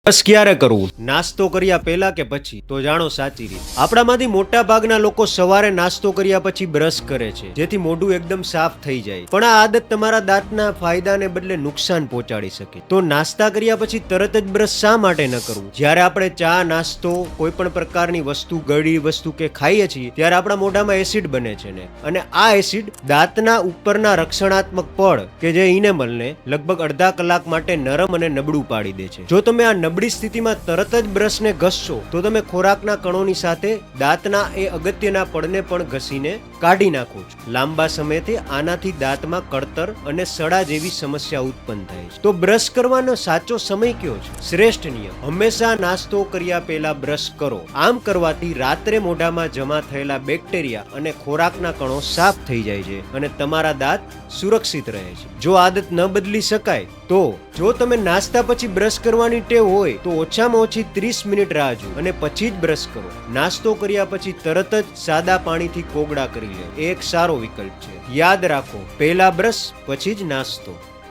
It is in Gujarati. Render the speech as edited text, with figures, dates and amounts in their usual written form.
બસ ક્યારે કરવું? નાસ્તો કર્યા પહેલા કે પછી? તો જાણો સાચી રીત. આપણામાંથી મોટા ભાગના લોકો સવારે નાસ્તો કર્યા પછી બ્રશ કરે છે, જેથી મોઢું એકદમ સાફ થઈ જાય. પણ આ આદત તમારા દાંતના ફાયદાને બદલે નુકસાન પહોંચાડી શકે. તો નાસ્તા કર્યા પછી તરત જ બ્રશ શા માટે ન કરવું? જ્યારે આપણે ચા, નાસ્તો, કોઈ પણ પ્રકારની વસ્તુ, ગળી વસ્તુ કે ખાઈએ છીએ, ત્યારે આપણા મોઢામાં એસિડ બને છે ને, અને આ એસિડ દાંતના ઉપરના રક્ષણાત્મક પડ કે જે ઇનેમલને લગભગ અડધા કલાક માટે નરમ અને નબળું પાડી દે છે. જો તમે આ નબળી સ્થિતિમાં તરત જ બ્રશને ઘસશો તો તમે ખોરાકના કણોની સાથે દાંતના એ અગત્યના પડને પણ ઘસીને કાઢી નાખો છો. લાંબા સમયથી આનાથી દાંતમાં કળતર અને સડા જેવી સમસ્યા ઉત્પન્ન થાય છે. તો બ્રશ કરવાનો સાચો સમય કયો છે? શ્રેષ્ઠ નિયમ: હંમેશા નાસ્તો કર્યા પહેલા બ્રશ કરો. આમ કરવાથી રાત્રે મોઢામાં જમા થયેલા બેક્ટેરિયા અને ખોરાકના કણો સાફ થઈ જાય છે અને તમારા દાંત સુરક્ષિત રહે છે. જો આદત ન બદલી શકાય તો જો તમે નાસ્તા પછી બ્રશ કરવાની ટેવ હોય તો ઓછામાં ઓછી 30 મિનિટ રાહ જુઓ અને પછી જ બ્રશ કરો. નાસ્તો કર્યા પછી તરત જ સાદા પાણીથી કોગળા કરી લે. એ એક સારો વિકલ્પ છે. યાદ રાખો, પહેલા બ્રશ પછી જ નાસ્તો.